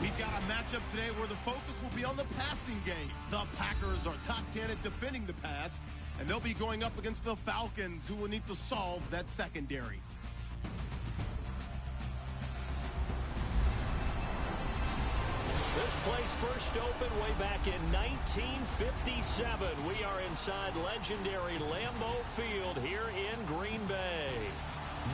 We've got a matchup today where the focus will be on the passing game. The Packers are top 10 at defending the pass, and they'll be going up against the Falcons, who will need to solve that secondary. This place first opened way back in 1957. We are inside legendary Lambeau Field here in Green Bay.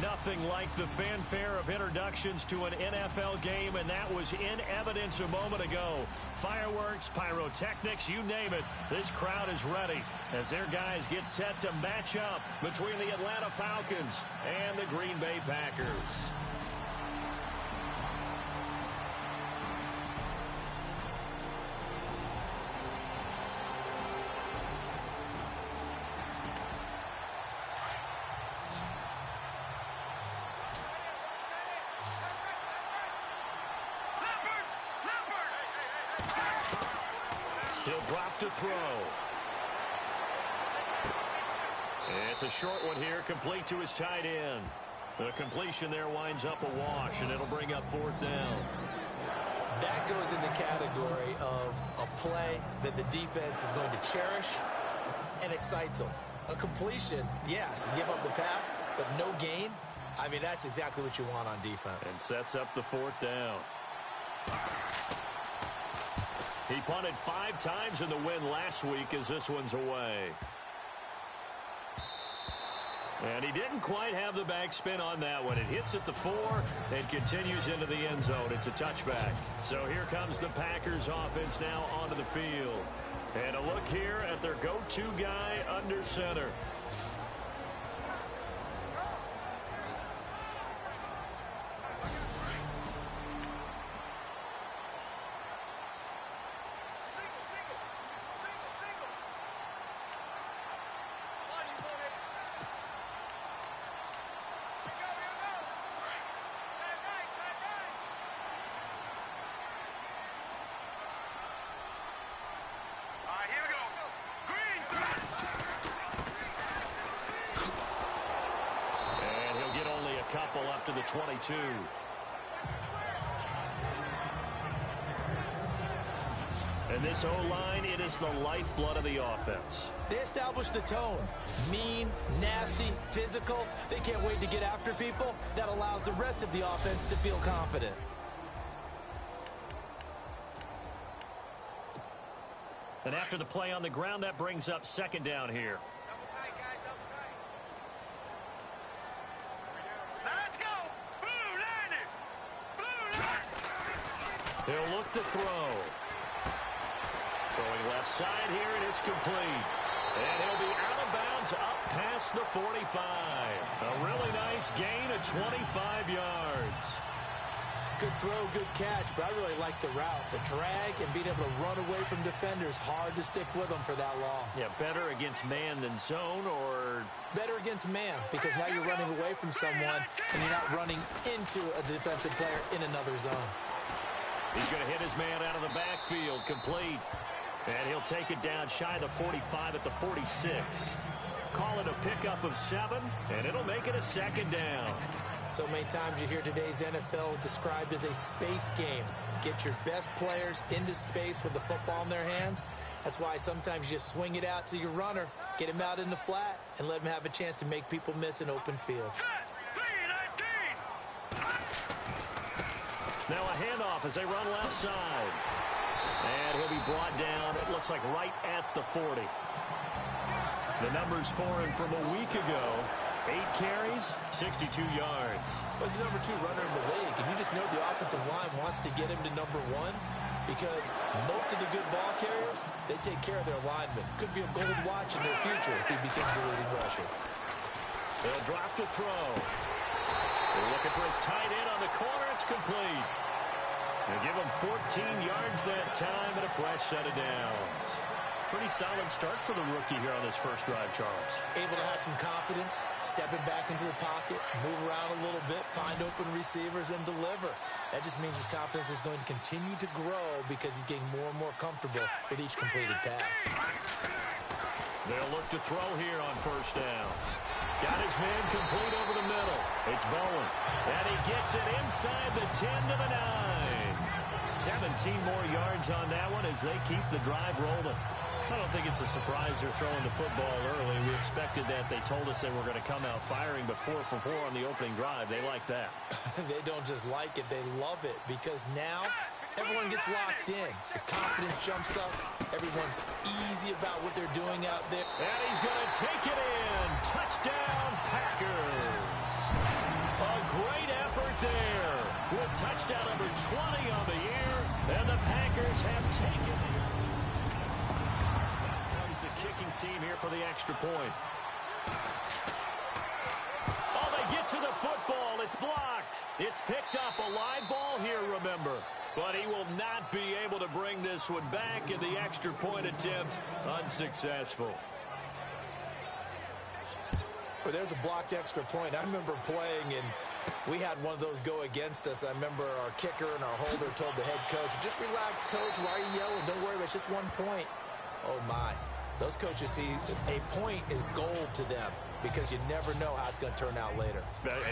Nothing like the fanfare of introductions to an NFL game, and that was in evidence a moment ago. Fireworks, pyrotechnics, you name it. This crowd is ready as their guys get set to match up between the Atlanta Falcons and the Green Bay Packers. He'll drop to throw. It's a short one here, complete to his tight end. The completion there winds up a wash, and it'll bring up fourth down. That goes in the category of a play that the defense is going to cherish and excites them. A completion, yes, you give up the pass, but no gain. I mean, that's exactly what you want on defense. And sets up the fourth down. He punted 5 times in the win last week as this one's away. And he didn't quite have the backspin on that one. It hits at the 4 and continues into the end zone. It's a touchback. So here comes the Packers offense now onto the field. And a look here at their go-to guy under center. Couple up to the 22. And this O-line, it is the lifeblood of the offense. They establish the tone. Mean, nasty, physical. They can't wait to get after people. That allows the rest of the offense to feel confident. And after the play on the ground, that brings up second down here. He'll look to throw. Throwing left side here, and it's complete. And he'll be out of bounds up past the 45. A really nice gain of 25 yards. Good throw, good catch, but I really like the route. The drag and being able to run away from defenders, hard to stick with them for that long. Yeah, better against man than zone, or... Better against man, because now you're running away from someone, and you're not running into a defensive player in another zone. He's going to hit his man out of the backfield, complete. And he'll take it down shy of the 45 at the 46. Call it a pickup of 7, and it'll make it a second down. So many times you hear today's NFL described as a space game. Get your best players into space with the football in their hands. That's why sometimes you just swing it out to your runner, get him out in the flat, and let him have a chance to make people miss an open field. Now a handoff as they run left side. And he'll be brought down, it looks like right at the 40. The numbers for him from a week ago, 8 carries, 62 yards. Well, he's the number 2 runner in the league, and you just know the offensive line wants to get him to number 1 because most of the good ball carriers, they take care of their linemen. Could be a gold watch in their future if he becomes the leading rusher. They'll drop to throw. They're looking for his tight end on the corner. It's complete. They'll give him 14 yards that time and a fresh set of downs. Pretty solid start for the rookie here on this first drive, Charles. Able to have some confidence, stepping back into the pocket, move around a little bit, find open receivers, and deliver. That just means his confidence is going to continue to grow because he's getting more and more comfortable with each completed pass. They'll look to throw here on first down. Got his man complete over the middle. It's Bowen. And he gets it inside the 10 to the 9. 7 17 more yards on that one as they keep the drive rolling. I don't think it's a surprise they're throwing the football early. We expected that. They told us they were going to come out firing, but 4 for 4 on the opening drive. They like that. They don't just like it, they love it, because now everyone gets locked in. The confidence jumps up. Everyone's easy about what they're doing out there. And he's going to take it in. Touchdown, Packers. A great effort there with touchdown number 20 on the year, and the Packers have taken it. The kicking team here for the extra point. Oh, they get to the football. It's blocked. It's picked up. A live ball here, remember. But he will not be able to bring this one back, in the extra point attempt unsuccessful. Well, there's a blocked extra point. I remember playing, and we had one of those go against us. I remember our kicker and our holder told the head coach, just relax, coach. Why are you yelling? Don't worry about it. It's just 1 point. Oh, my. Those coaches see a point is gold to them, because you never know how it's going to turn out later.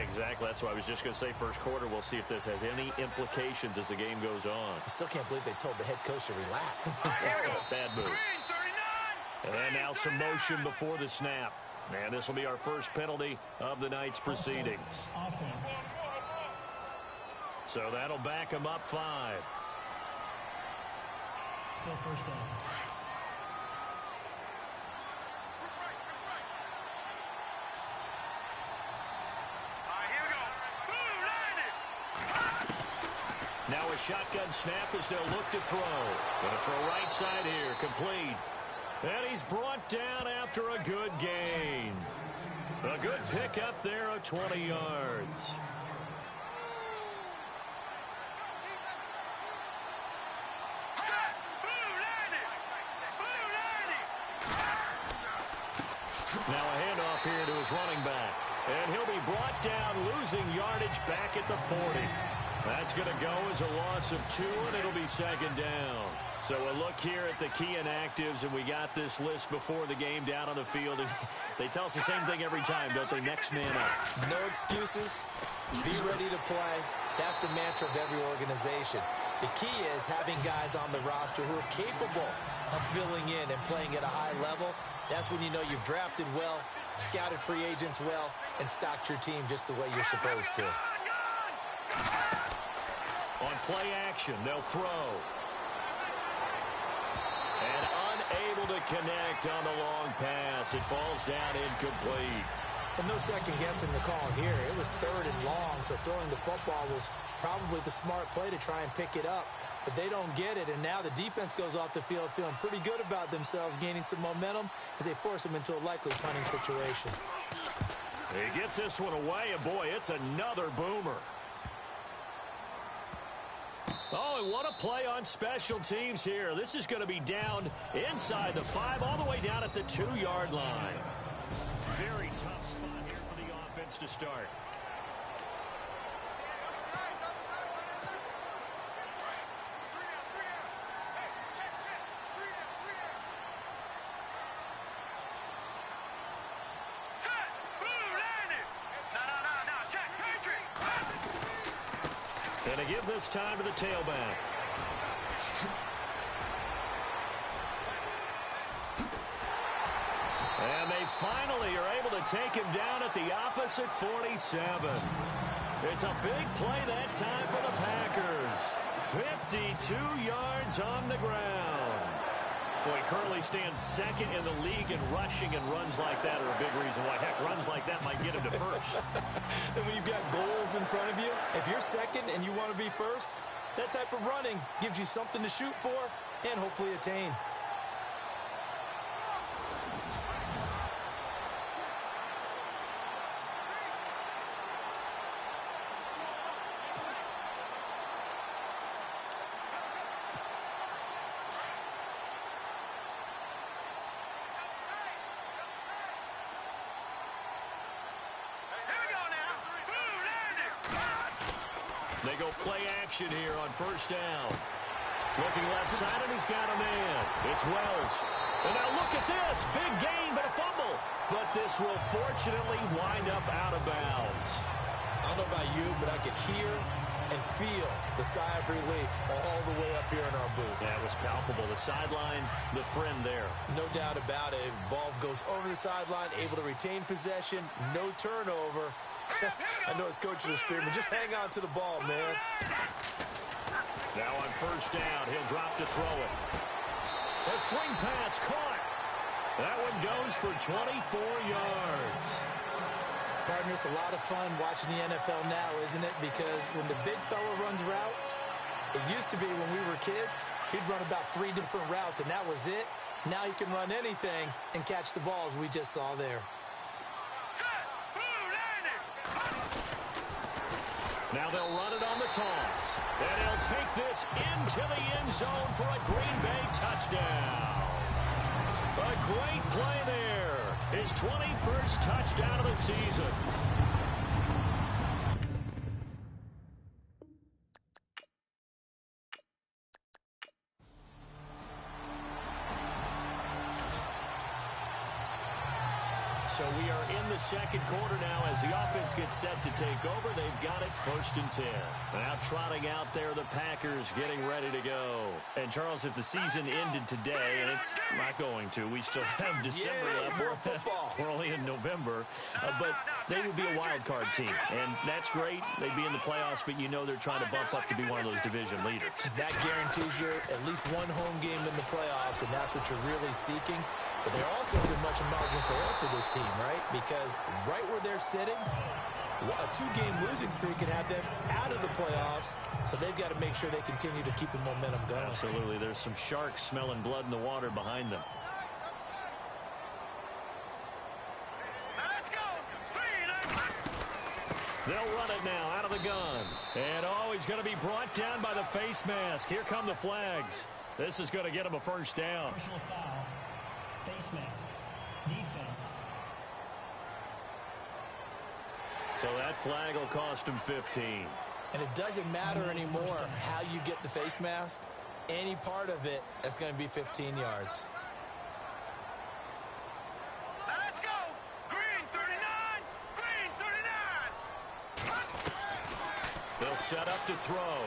Exactly. That's why I was just going to say first quarter. We'll see if this has any implications as the game goes on. I still can't believe they told the head coach to relax. Bad move. And now some motion before the snap. And this will be our first penalty of the night's proceedings. Offense. So that'll back them up 5. Still first down. Now a shotgun snap as they'll look to throw. Going to throw right side here, complete. And he's brought down after a good gain. A good pickup there of 20 yards. Now a handoff here to his running back. And he'll be brought down, losing yardage back at the 40. That's going to go as a loss of 2, and it'll be second down. So a look here at the key inactives, and we got this list before the game down on the field. And they tell us the same thing every time, don't they? Next man up. No excuses. Be ready to play. That's the mantra of every organization. The key is having guys on the roster who are capable of filling in and playing at a high level. That's when you know you've drafted well, scouted free agents well, and stocked your team just the way you're supposed to. On play action, they'll throw. And unable to connect on the long pass. It falls down incomplete. And no second guessing the call here. It was 3rd and long, so throwing the football was probably the smart play to try and pick it up. But they don't get it, and now the defense goes off the field feeling pretty good about themselves, gaining some momentum as they force them into a likely punting situation. He gets this one away, and boy, it's another boomer. Oh, and what a play on special teams here. This is going to be down inside the 5, all the way down at the 2-yard line. Very tough spot here for the offense to start. And to give this time to the tailback. And they finally are able to take him down at the opposite 47. It's a big play that time for the Packers. 52 yards on the ground. Boy, currently stands second in the league in rushing, and runs like that are a big reason why. Heck, runs like that might get him to first. And when you've got goals in front of you, if you're second and you want to be first, that type of running gives you something to shoot for and hopefully attain. They go play action here on first down. Looking left side, and he's got a man. It's Wells. And now look at this. Big gain, but a fumble. But this will fortunately wind up out of bounds. I don't know about you, but I could hear and feel the sigh of relief all the way up here in our booth. That was palpable. The sideline, the friend there. No doubt about it. Ball goes over the sideline, able to retain possession, no turnover. I know his coaches are screaming, just hang on to the ball, man. Now on first down, he'll drop to throw it. A swing pass caught. That one goes for 24 yards. Partner, it's a lot of fun watching the NFL now, isn't it? Because when the big fella runs routes, it used to be when we were kids, he'd run about 3 different routes, and that was it. Now he can run anything and catch the balls we just saw there. Now they'll run it on the toss. And he'll take this into the end zone for a Green Bay touchdown. A great play there. His 21st touchdown of the season. So we are in the second quarter now as the offense gets set to take over. They've got it 1st and 10. Now trotting out there, the Packers getting ready to go. And, Charles, if the season ended today, and it's not going to, we still have December left. We're only in November. But they would be a wild card team. And that's great. They'd be in the playoffs, but you know they're trying to bump up to be one of those division leaders. That guarantees you at least one home game in the playoffs, and that's what you're really seeking. But there also isn't much margin for error for this team, right? Because right where they're sitting, a 2-game losing streak could have them out of the playoffs, so they've got to make sure they continue to keep the momentum going. Absolutely. There's some sharks smelling blood in the water behind them. Let's go! They'll run it now out of the gun. And, he's going to be brought down by the face mask. Here come the flags. This is going to get him a first down. Personal foul. Face mask. Defense. So that flag will cost him 15. And it doesn't matter anymore how you get the face mask. Any part of it, that's going to be 15 yards. Let's go! Green 39! Green 39! They'll set up to throw.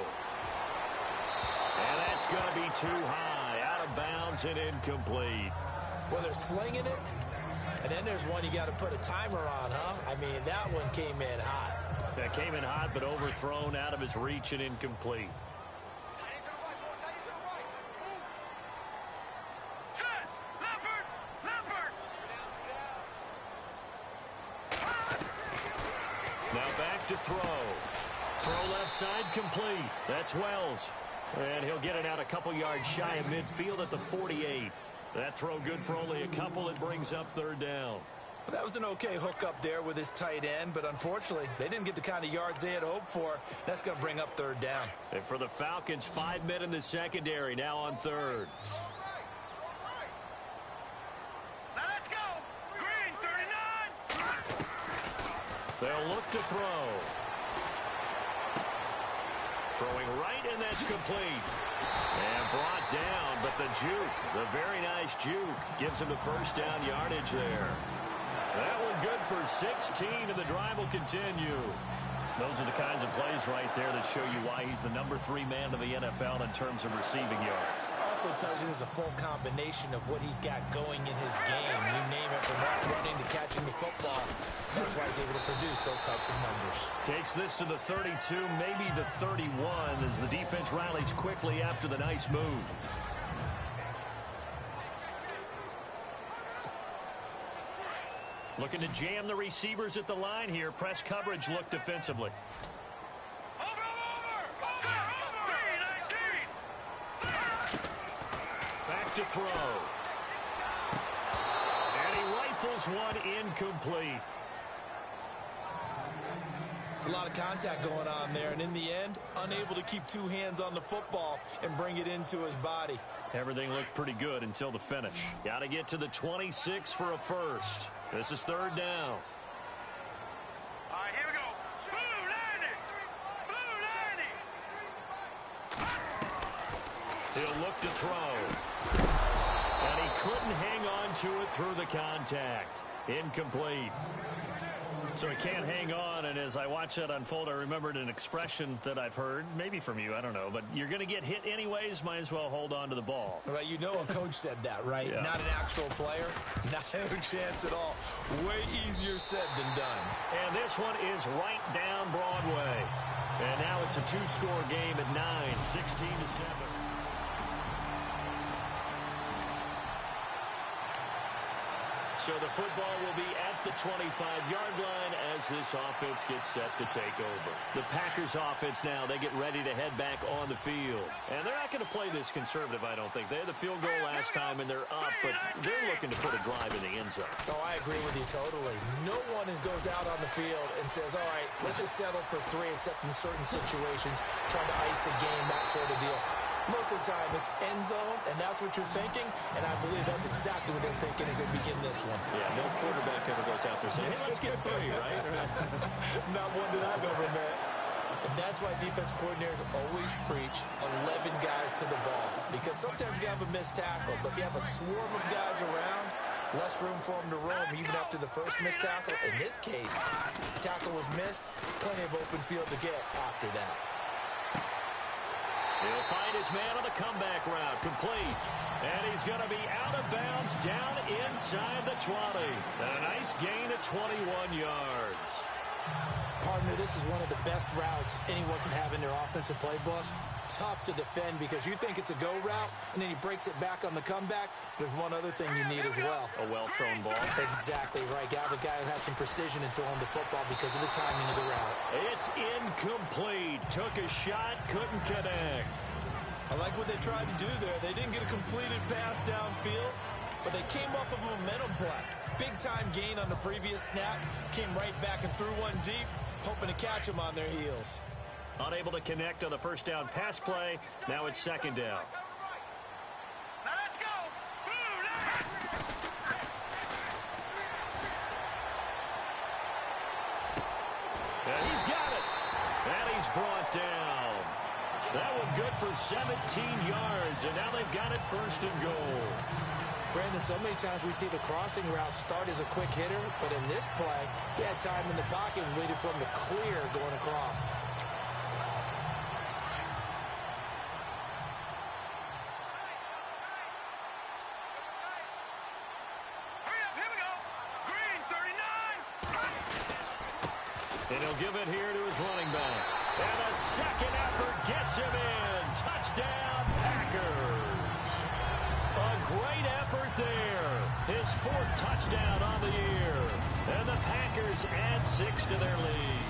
And that's going to be too high. Out of bounds and incomplete. Well, they're slinging it, and then there's one you got to put a timer on, huh? I mean, that one came in hot. That came in hot, but overthrown, out of his reach and incomplete. Set! Leopard! Leopard! Now back to throw. Throw left side complete. That's Wells. And he'll get it out a couple yards shy of midfield at the 48. That throw good for only a couple. It brings up 3rd down. Well, that was an okay hook up there with his tight end, but unfortunately, they didn't get the kind of yards they had hoped for. That's going to bring up 3rd down. And for the Falcons, 5 men in the secondary, now on 3rd. Let's go! Green 39! They'll look to throw. Throwing right, and that's complete. And brought down, but the juke, the very nice juke, gives him the first down yardage there. That one good for 16, and the drive will continue. Those are the kinds of plays right there that show you why he's the number 3 man in the NFL in terms of receiving yards. Also tells you there's a full combination of what he's got going in his game. You name it, from running to catching the football. That's why he's able to produce those types of numbers. Takes this to the 32, maybe the 31, as the defense rallies quickly after the nice move. Looking to jam the receivers at the line here. Press coverage look defensively. Over! Back to throw. And he rifles one incomplete. It's a lot of contact going on there, and in the end, unable to keep 2 hands on the football and bring it into his body. Everything looked pretty good until the finish. Got to get to the 26 for a first. This is 3rd down. All right, here we go. Blue 90! Blue 90! He'll look to throw. And he couldn't hang on to it through the contact. Incomplete. So he can't hang on, and as I watch that unfold, I remembered an expression that I've heard, maybe from you, I don't know, but you're going to get hit anyways, might as well hold on to the ball. Well, you know a coach said that, right? Yeah. Not an actual player. Not a chance at all. Way easier said than done. And this one is right down Broadway. And now it's a two-score game at 9, 16-7. So the football will be at the 25-yard line as this offense gets set to take over. The Packers offense now, they get ready to head back on the field. And they're not going to play this conservative, I don't think. They had the field goal last time and they're up, but they're looking to put a drive in the end zone. Oh, I agree with you totally. No one goes out on the field and says, all right, let's just settle for 3, except in certain situations, trying to ice a game, that sort of deal. Most of the time, it's end zone, and that's what you're thinking, and I believe that's exactly what they're thinking as they begin this one. Yeah, no quarterback ever goes out there saying, hey, let's get 3, right? Not one that I've ever met. And that's why defense coordinators always preach 11 guys to the ball, because sometimes you have a missed tackle, but if you have a swarm of guys around, less room for them to roam even after the first missed tackle. In this case, tackle was missed, plenty of open field to get after that. He'll find his man on the comeback route, complete. And he's going to be out of bounds down inside the 20. And a nice gain of 21 yards. Partner, this is one of the best routes anyone can have in their offensive playbook. Tough to defend because you think it's a go route, and then he breaks it back on the comeback. There's one other thing you need as well. A well-thrown ball. Exactly right. Got a guy who has some precision in throwing the football because of the timing of the route. It's incomplete. Took a shot, couldn't connect. I like what they tried to do there. They didn't get a completed pass downfield, but they came off of a momentum play. Big-time gain on the previous snap. Came right back and threw one deep, hoping to catch them on their heels. Unable to connect on the first down pass play. Now it's second down. Now let's go. And he's got it. And he's brought down. That one good for 17 yards. And now they've got it first and goal. Brandon, so many times we see the crossing route start as a quick hitter, but in this play, he had time in the pocket and waited for him to clear going across. And he'll give it here to his running back. And a second effort gets him in. Touchdown, Packers. A great effort there. His 4th touchdown on the year. And the Packers add 6 to their lead.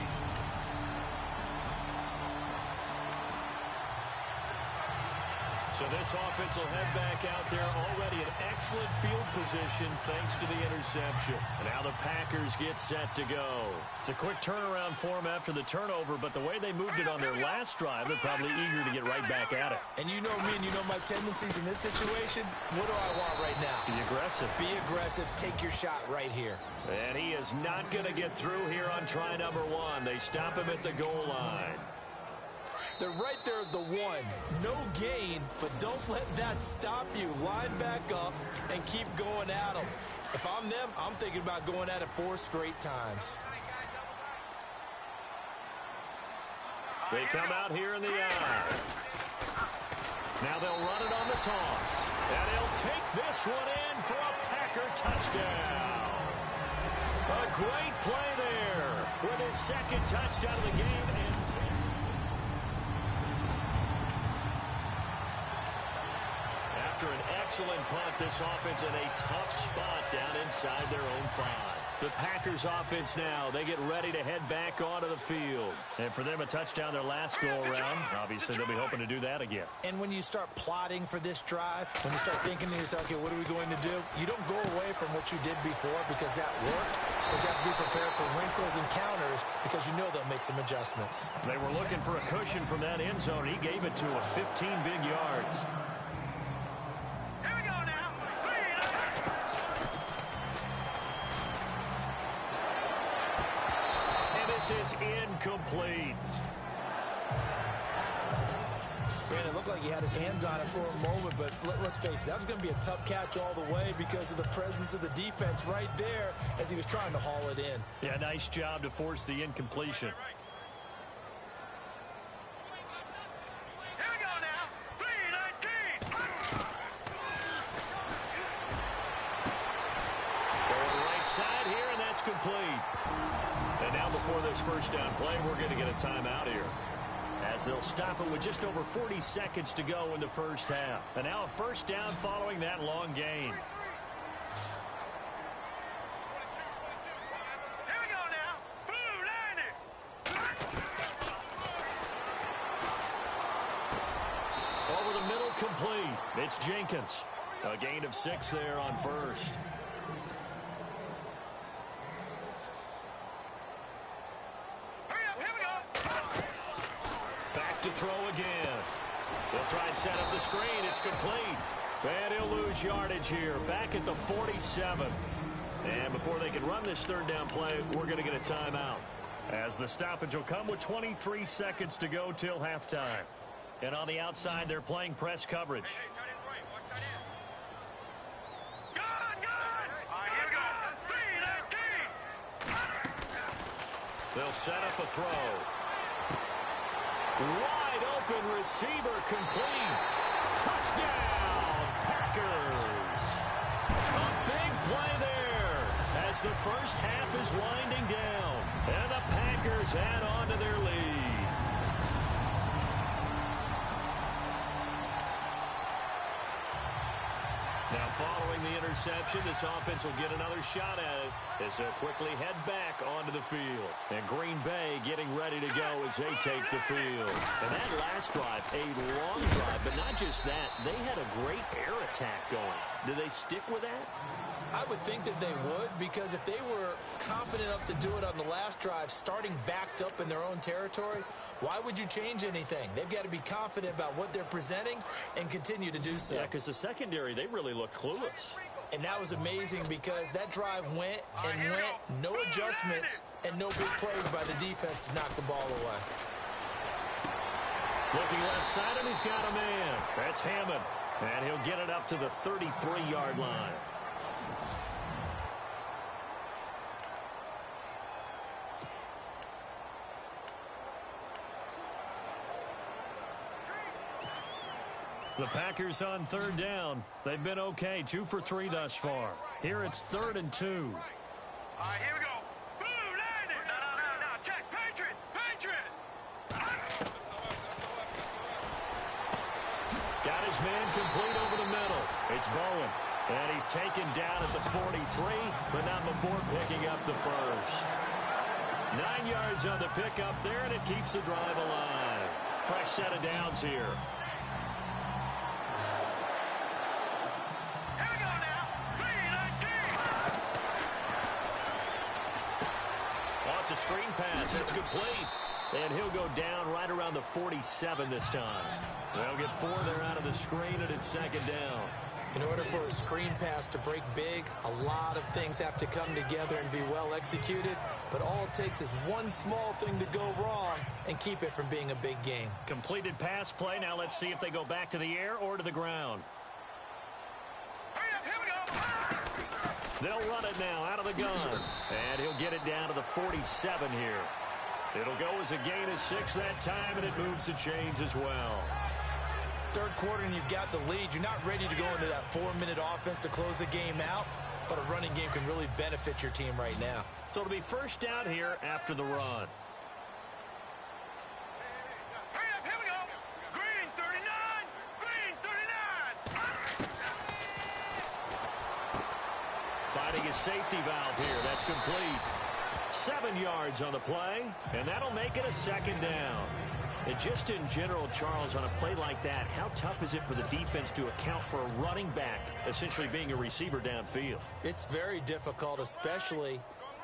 So this offense will head back out there already in excellent field position thanks to the interception. And now the Packers get set to go. It's a quick turnaround for them after the turnover, but the way they moved it on their last drive, they're probably eager to get right back at it. And you know me and you know my tendencies in this situation. What do I want right now? Be aggressive. Be aggressive. Take your shot right here. And he is not going to get through here on try number 1. They stop him at the goal line. They're right there at the 1. No gain, but don't let that stop you. Line back up and keep going at them. If I'm them, I'm thinking about going at it 4 straight times. They come out here in the eye. Now they'll run it on the toss. And he'll take this one in for a Packer touchdown. A great play there with his 2nd touchdown of the game. And after an excellent punt, this offense in a tough spot down inside their own 5. The Packers offense now, they get ready to head back onto the field. And for them, a touchdown their last go-around. Obviously, they'll be hoping to do that again. And when you start plotting for this drive, when you start thinking to yourself, okay, what are we going to do? You don't go away from what you did before because that worked. But you have to be prepared for wrinkles and counters because you know they'll make some adjustments. They were looking for a cushion from that end zone. He gave it to him, 15 big yards. This is incomplete. Man, it looked like he had his hands on it for a moment, but let's face it, that was going to be a tough catch all the way because of the presence of the defense right there as he was trying to haul it in. Yeah, nice job to force the incompletion. Here we go now. 3-19. Going right side here, and that's complete. And now before this first down play, we're going to get a timeout here, as they'll stop it with just over 40 seconds to go in the first half. And now a first down following that long gain. Here we go now. Blue 90. Over the middle, complete. It's Jenkins. A gain of 6 there on first. To throw again. They'll try and set up the screen. It's complete. And he'll lose yardage here. Back at the 47. And before they can run this third down play, we're going to get a timeout, as the stoppage will come with 23 seconds to go till halftime. And on the outside, they're playing press coverage. They'll set up a throw. Wide open receiver, complete. Touchdown, Packers. A big play there as the first half is winding down. And the Packers add on to their lead. Now, following the interception, this offense will get another shot at it as they'll quickly head back onto the field. And Green Bay getting ready to go as they take the field. And that last drive, a long drive, but not just that, they had a great air attack going. Do they stick with that? I would think that they would, because if they were confident enough to do it on the last drive, starting backed up in their own territory, why would you change anything? They've got to be confident about what they're presenting and continue to do so. Yeah, because the secondary, they really look clueless. And that was amazing because that drive went and went, no adjustments, and no big plays by the defense to knock the ball away. Looking left side, and he's got a man. That's Hammond. And he'll get it up to the 33-yard line. The Packers on third down. They've been okay, 2 for 3 thus far. Here it's 3rd and 2. All right, here we go. Blue 90. No. Check. Patriot. Got his man complete over the middle. It's Bowen. And he's taken down at the 43, but not before picking up the first. 9 yards on the pickup there, and it keeps the drive alive. Fresh set of downs here. It's a screen pass. That's complete. And he'll go down right around the 47 this time. They'll get 4 there out of the screen, and it's 2nd down. In order for a screen pass to break big, a lot of things have to come together and be well executed. But all it takes is one small thing to go wrong and keep it from being a big game. Completed pass play. Now let's see if they go back to the air or to the ground. Here we go. They'll run it now out of the gun. And he'll get it down to the 47 here. It'll go as a gain of 6 that time, and it moves the chains as well. Third quarter, and you've got the lead. You're not ready to go into that 4-minute offense to close the game out, but a running game can really benefit your team right now. So it'll be first down here after the run. Here we go. Green 39. Green 39. Finding a safety valve here. That's complete. 7 yards on the play, and that'll make it a 2nd down. And just in general, Charles, on a play like that, how tough is it for the defense to account for a running back essentially being a receiver downfield? It's very difficult, especially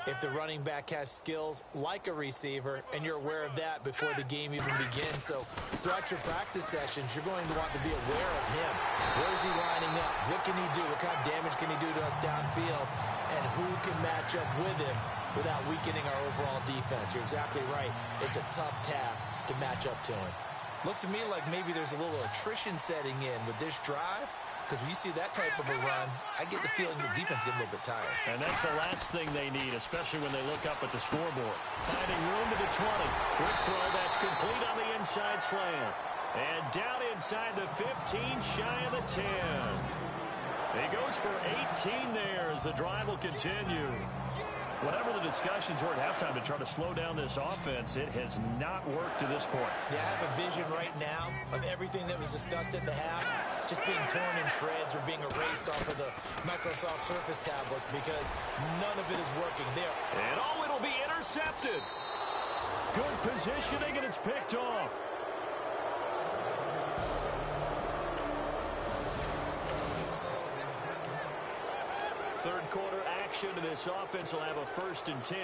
if the running back has skills like a receiver, and you're aware of that before the game even begins. So throughout your practice sessions, you're going to want to be aware of him. Where is he lining up? What can he do? What kind of damage can he do to us downfield? And who can match up with him without weakening our overall defense? You're exactly right. It's a tough task to match up to him. Looks to me like maybe there's a little attrition setting in with this drive, because when you see that type of a run, I get the feeling the defense getting a little bit tired. And that's the last thing they need, especially when they look up at the scoreboard. Finding room to the 20. Quick throw that's complete on the inside slant. And down inside the 15, shy of the 10. He goes for 18 there as the drive will continue. Whatever the discussions were at halftime to try to slow down this offense, it has not worked to this point. Yeah, I have a vision right now of everything that was discussed at the half just being torn in shreds or being erased off of the Microsoft Surface tablets because none of it is working there. And it'll be intercepted. Good positioning, and it's picked off. Third quarter action, and this offense will have a 1st and 10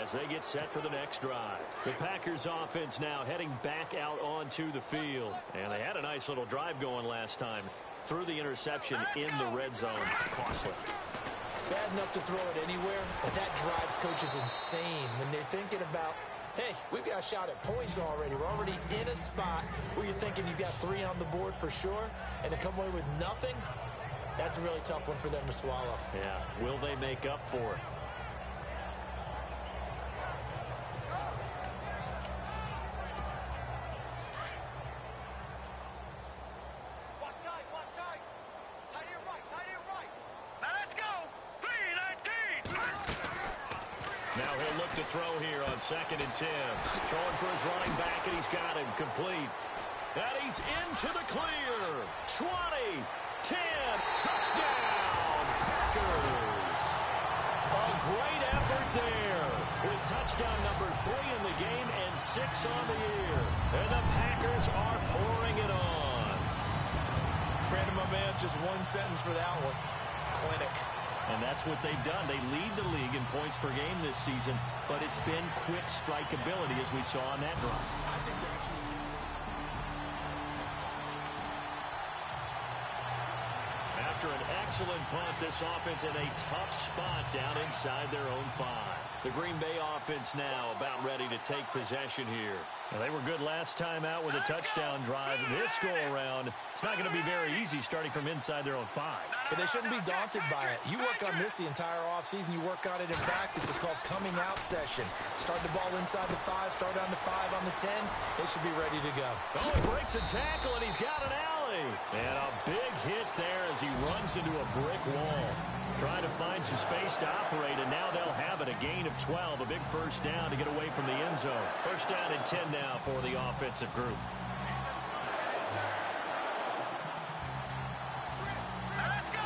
as they get set for the next drive. The Packers offense now heading back out onto the field. And they had a nice little drive going last time. Threw the interception in the red zone. Costly. Bad enough to throw it anywhere, but that drives coaches insane when they're thinking about, hey, we've got a shot at points already. We're already in a spot where you're thinking you've got 3 on the board for sure, and to come away with nothing, that's a really tough one for them to swallow. Yeah, will they make up for it? Watch tight. Tight here right. Now let's go. 3-19. Now he'll look to throw here on 2nd and 10. Throwing for his running back, and he's got him complete. And he's into the clear. 20, 10, touchdown, Packers. A great effort there with touchdown number 3 in the game and 6 on the year. And the Packers are pouring it on. Brandon, my man, just one sentence for that one. Clinic. And that's what they've done. They lead the league in points per game this season, but it's been quick strike ability as we saw on that drive. I think they're actually... After an excellent punt, this offense in a tough spot down inside their own 5. The Green Bay offense now about ready to take possession here. Now, they were good last time out with a touchdown drive. This go-around, it's not going to be very easy starting from inside their own 5. But they shouldn't be daunted by it. You work on this the entire offseason. You work on it in practice. It's called coming out session. Start the ball inside the 5, start on the 5 on the 10. They should be ready to go. Oh, he breaks a tackle, and he's got an alley. And a big hit there as he runs into a brick wall. Trying to find some space to operate, and now they'll have it. A gain of 12, a big 1st down to get away from the end zone. 1st down and 10 now for the offensive group. Let's go.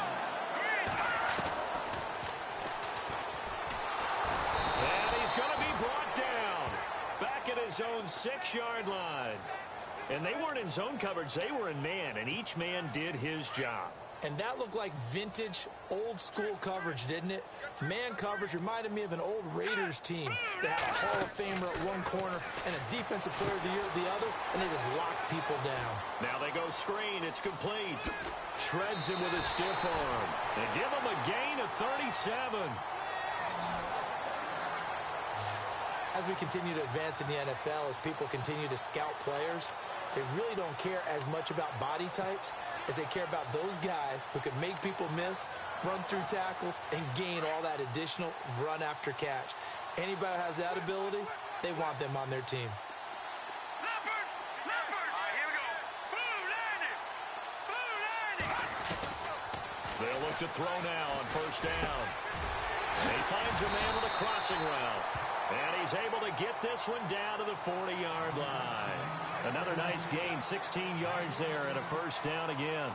And he's going to be brought down back at his own 6-yard line. And they weren't in zone coverage. They were in man, and each man did his job. And that looked like vintage, old-school coverage, didn't it? Man coverage reminded me of an old Raiders team that had a Hall of Famer at one corner and a Defensive Player of the Year at the other, and they just locked people down. Now they go screen. It's complete. Shreds him with a stiff arm. They give him a gain of 37. As we continue to advance in the NFL, as people continue to scout players, they really don't care as much about body types as they care about those guys who can make people miss, run through tackles, and gain all that additional run after catch. Anybody who has that ability, they want them on their team. Leopard. All right, here we go. Blue landing. They'll look to throw now on 1st down. He finds a man with a crossing route. And he's able to get this one down to the 40-yard line. Another nice gain, 16 yards there, and a 1st down again.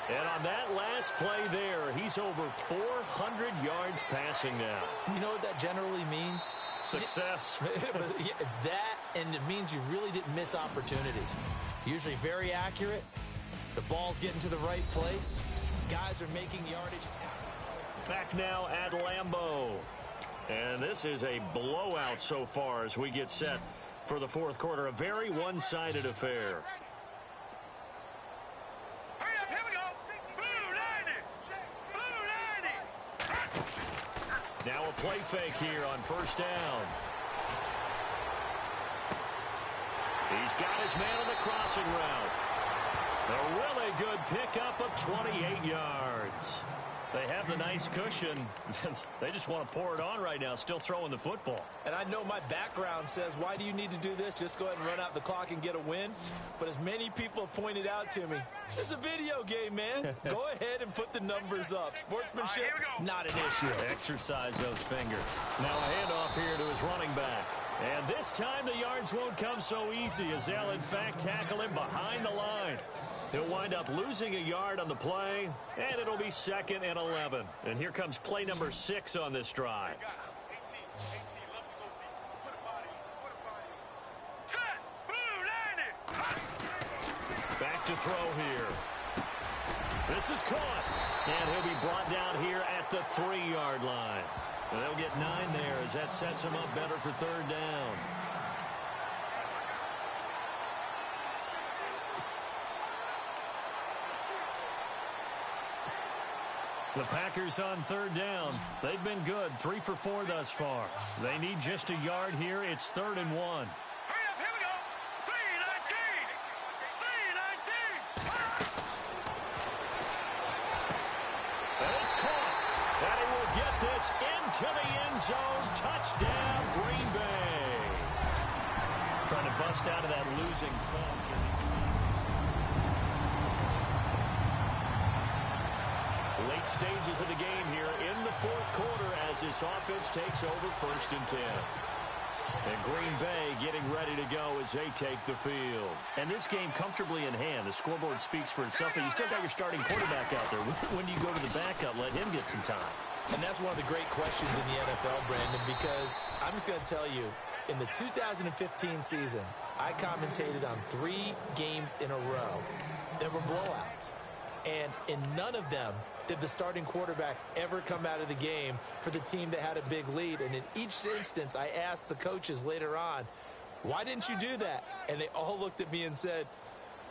And on that last play there, he's over 400 yards passing now. You know what that generally means? Success. That, and it means you really didn't miss opportunities. Usually very accurate. The ball's getting to the right place. Guys are making yardage. Back now at Lambeau. And this is a blowout so far as we get set for the 4th quarter. A very one-sided affair. Hurry up, here we go. Blue landing. Now a play fake here on 1st down. He's got his man on the crossing route. A really good pickup of 28 yards. They have the nice cushion. They just want to pour it on right now, still throwing the football. And I know my background says, why do you need to do this? Just go ahead and run out the clock and get a win. But as many people have pointed out to me, it's a video game, man. Go ahead and put the numbers up. Sportsmanship, not an issue. Exercise those fingers. Now a handoff here to his running back. And this time the yards won't come so easy as they'll, in fact, tackle him behind the line. He'll wind up losing a yard on the play, and it'll be 2nd and 11. And here comes play number 6 on this drive. Back to throw here. This is caught, and he'll be brought down here at the 3-yard line. And they'll get 9 there as that sets him up better for 3rd down. The Packers on 3rd down. They've been good, 3 for 4 thus far. They need just a yard here. It's 3rd and 1. Hurry up, here we go. 3-19. And it's caught. And he will get this into the end zone. Touchdown, Green Bay. Trying to bust out of that losing funk. Late stages of the game here in the 4th quarter as this offense takes over 1st and 10. And Green Bay getting ready to go as they take the field. And this game comfortably in hand. The scoreboard speaks for itself, but you still got your starting quarterback out there. When do you go to the backup? Let him get some time. And that's one of the great questions in the NFL, Brandon, because I'm just going to tell you, in the 2015 season, I commentated on 3 games in a row. There were blowouts. And in none of them did the starting quarterback ever come out of the game for the team that had a big lead. And in each instance, I asked the coaches later on, why didn't you do that? And they all looked at me and said,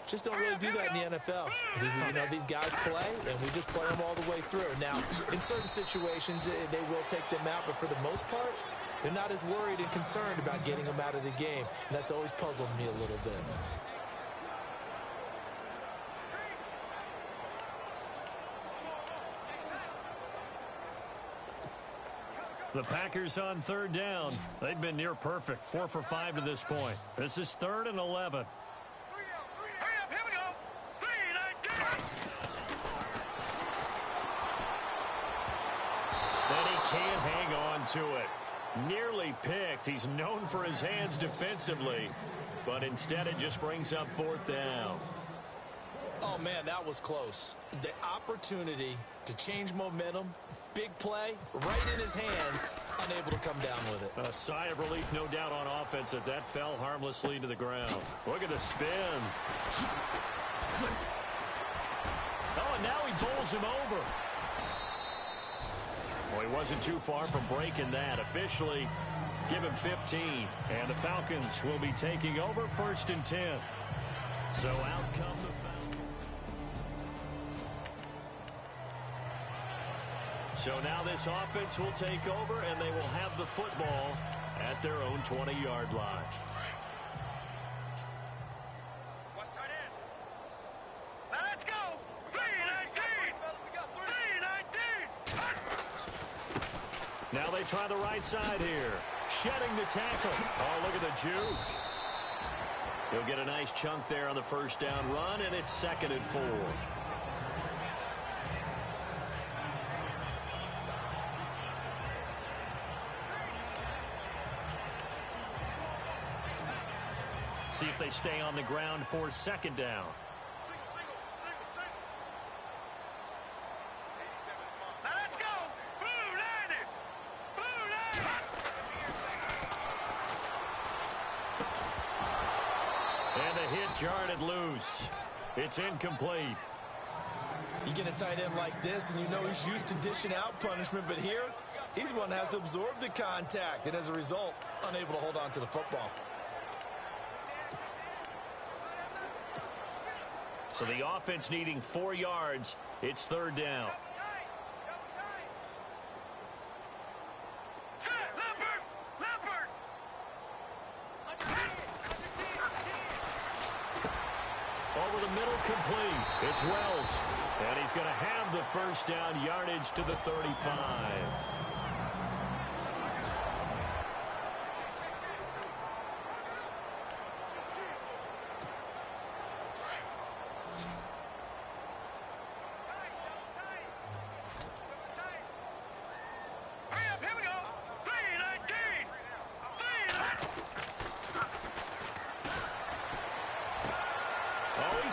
just don't really do that in the NFL. You know, these guys play, and we just play them all the way through. Now, in certain situations, they will take them out, but for the most part, they're not as worried and concerned about getting them out of the game. And that's always puzzled me a little bit. The Packers on 3rd down. They've been near perfect. 4 for 5 to this point. This is 3rd and 11. Hurry up, here we go. 3-19. And he can't hang on to it. Nearly picked. He's known for his hands defensively, but instead it just brings up 4th down. Oh, man, that was close. The opportunity to change momentum, big play, right in his hands, unable to come down with it. A sigh of relief, no doubt, on offense that fell harmlessly to the ground. Look at the spin. Oh, and now he bowls him over. Well, he wasn't too far from breaking that. Officially, give him 15. And the Falcons will be taking over 1st and 10. So out come the Falcons. So now this offense will take over, and they will have the football at their own 20-yard line. Now let's go. 3-19. 3-19. Now they try the right side here. Shedding the tackle. Oh, look at the juke. He'll get a nice chunk there on the 1st down run, and it's 2nd and 4. See if they stay on the ground for 2nd down. Now let's go. Blue landed. Blue landed. And the hit jarred it loose. It's incomplete. You get a tight end like this, and you know he's used to dishing out punishment, but here, he's the one that has to absorb the contact, and as a result, unable to hold on to the football. So the offense needing 4 yards. It's 3rd down. complete. It's Wells. And he's going to have the first down, yardage to the 35.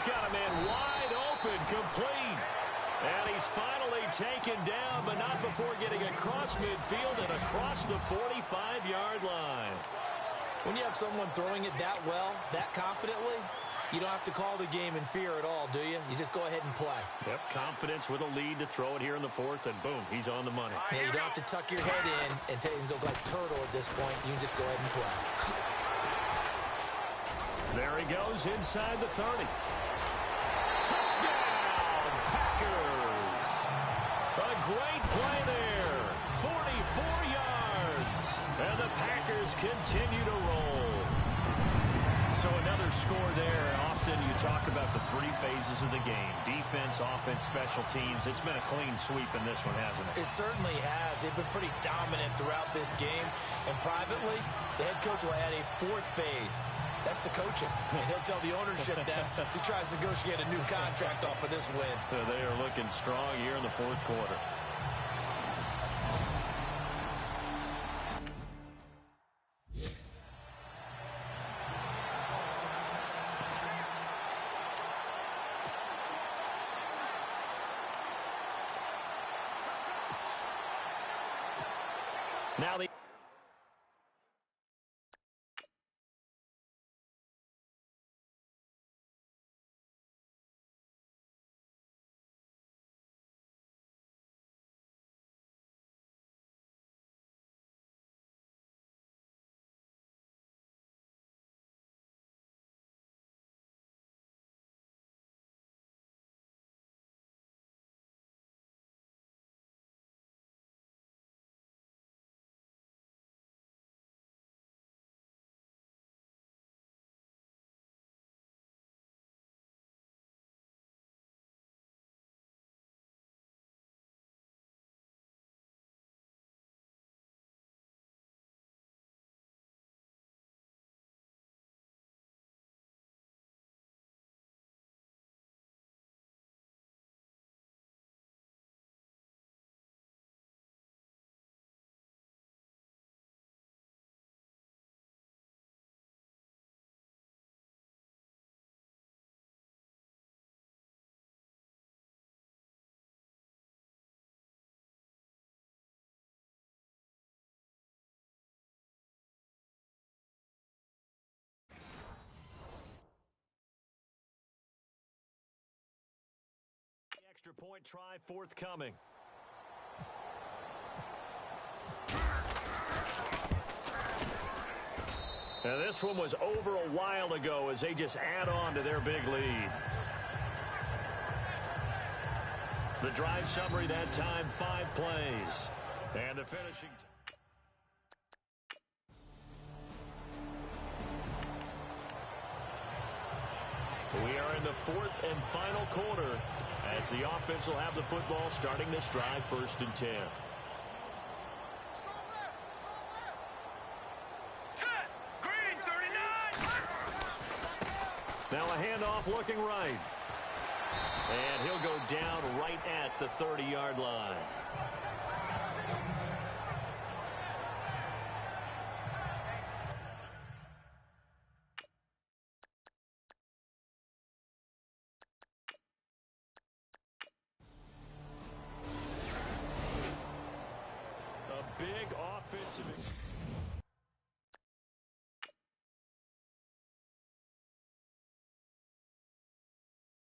Got a man wide open, complete. And he's finally taken down, but not before getting across midfield and across the 45-yard line. When you have someone throwing it that well, that confidently, you don't have to call the game in fear at all, do you? You just go ahead and play. Yep, confidence with a lead to throw it here in the fourth, and boom, he's on the money. Yeah, you don't have to tuck your head in and look like turtle at this point. You can just go ahead and play. There he goes inside the 30. Touchdown, Packers. A great play there. 44 yards. And the Packers continue to roll. So another score there. Often you talk about the three phases of the game. Defense, offense, special teams. It's been a clean sweep in this one, hasn't it? It certainly has. They've been pretty dominant throughout this game. And privately, the head coach will add a fourth phase. That's the coaching. And he'll tell the ownership that as he tries to negotiate a new contract off of this win. They are looking strong here in the fourth quarter. Now the extra point try forthcoming. Now this one was over a while ago as they just add on to their big lead. The drive summary that time, 5 plays. And the finishing we are in the fourth and final quarter as the offense will have the football starting this drive, 1st and 10. Set! Green 39! Now a handoff looking right. And he'll go down right at the 30-yard line.